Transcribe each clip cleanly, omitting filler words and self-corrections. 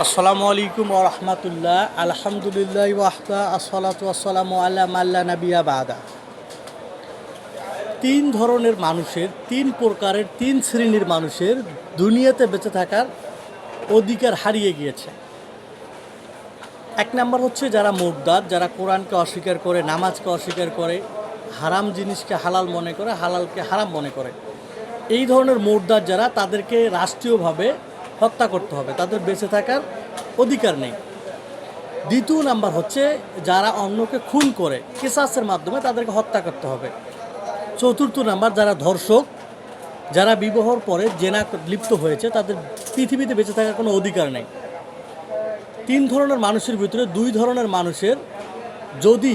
আসসালামু আলাইকুম ওয়া রাহমাতুল্লাহ। আলহামদুলিল্লাহি ওয়াহদা আসসালাতু ওয়াসসালামু আলা মাল্লা নাবিয়্যা বাদা। তিন ধরনের মানুষের, তিন প্রকারের, তিন শ্রেণীর মানুষের দুনিয়াতে বেঁচে থাকার অধিকার হারিয়ে গিয়েছে। এক নাম্বার হচ্ছে যারা মুরতাদ, যারা কোরআনকে অস্বীকার করে, নামাজকে অস্বীকার করে, হারাম জিনিসকে হালাল মনে করে, হালালকে হারাম মনে করে। এই ধরনের মুরতাদ যারা, তাদেরকে রাষ্ট্রীয়ভাবে হত্যা করতে হবে, তাদের বেঁচে থাকার অধিকার নেই। দ্বিতীয় নাম্বার হচ্ছে যারা অন্যকে খুন করে কিসাসের মাধ্যমে তাদেরকে হত্যা করতে হবে। চতুর্থ নাম্বার যারা ধর্ষক, যারা বিবাহর পরে জেনা লিপ্ত হয়েছে, তাদের পৃথিবীতে বেঁচে থাকার কোনো অধিকার নেই। তিন ধরনের মানুষের ভিতরে দুই ধরনের মানুষের যদি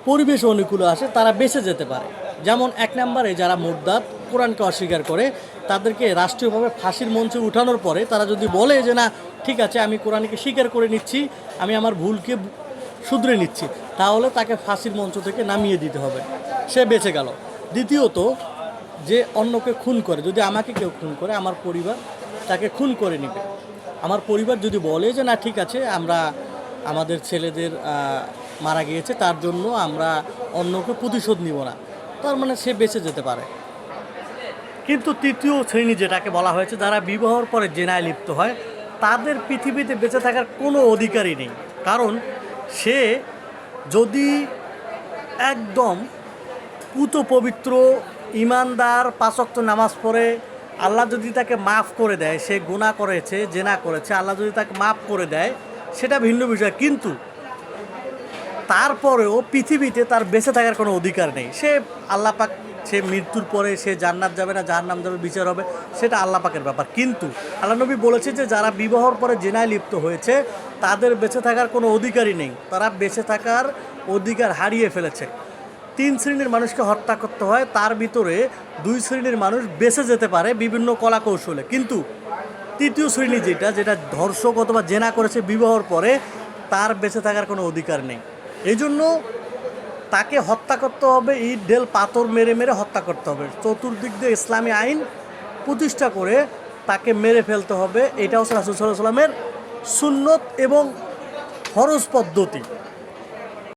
পরিবেশ অনুকূলে আসে তারা বেঁচে যেতে পারে। যেমন এক নম্বরে যারা মুরতাদ, কোরআনকে অস্বীকার করে, তাদেরকে রাষ্ট্রীয়ভাবে ফাঁসির মঞ্চে উঠানোর পরে তারা যদি বলে যে না ঠিক আছে আমি কোরআনকে স্বীকার করে নিচ্ছি, আমি আমার ভুলকে শুধরে নিচ্ছি, তাহলে তাকে ফাঁসির মঞ্চ থেকে নামিয়ে দিতে হবে, সে বেঁচে গেল। দ্বিতীয়ত যে অন্যকে খুন করে, যদি আমাকে কেউ খুন করে আমার পরিবার তাকে খুন করে নেবে। আমার পরিবার যদি বলে যে না ঠিক আছে আমরা আমাদের ছেলেদের মারা গিয়েছে তার জন্য আমরা অন্যকে প্রতিশোধ নিব না, তার মানে সে বেঁচে যেতে পারে। কিন্তু তৃতীয় শ্রেণী যেটাকে বলা হয়েছে, যারা বিবাহর পরে জেনায় লিপ্ত হয়, তাদের পৃথিবীতে বেঁচে থাকার কোনো অধিকারই নেই। কারণ সে যদি একদম পুত পবিত্র, ইমানদার, পাঁচ ওয়াক্ত নামাজ পড়ে, আল্লাহ যদি তাকে মাফ করে দেয়, সে গুনাহ করেছে, জেনা করেছে, আল্লাহ যদি তাকে মাফ করে দেয় সেটা ভিন্ন বিষয়, কিন্তু তারপরেও পৃথিবীতে তার বেঁচে থাকার কোনো অধিকার নেই। সে আল্লাহ পাক, সে মৃত্যুর পরে সে জান্নাত যাবে না জাহান্নাম যাবে, বিচার হবে, সেটা আল্লাহ পাকের ব্যাপার। কিন্তু আল্লাহ নবী বলেছে যে যারা বিবাহর পরে জেনায় লিপ্ত হয়েছে তাদের বেঁচে থাকার কোনো অধিকারই নেই, তারা বেঁচে থাকার অধিকার হারিয়ে ফেলেছে। তিন শ্রেণীর মানুষকে হত্যা করতে হয়, তার ভিতরে দুই শ্রেণীর মানুষ বেঁচে যেতে পারে বিভিন্ন কলা কৌশলে, কিন্তু তৃতীয় শ্রেণী যেটা ধর্ষক অথবা জেনা করেছে বিবাহর পরে, তার বেঁচে থাকার কোনো অধিকার নেই। এই জন্য তাকে হত্যা করতে হবে, ইট ঢেল পাথর মেরে মেরে হত্যা করতে হবে, চতুর্দিক দিয়ে ইসলামী আইন প্রতিষ্ঠা করে তাকে মেরে ফেলতে হবে। এটা হচ্ছে রাসূল সাল্লাল্লাহু আলাইহি ওয়াসাল্লামের সুন্নত এবং ফরজ পদ্ধতি।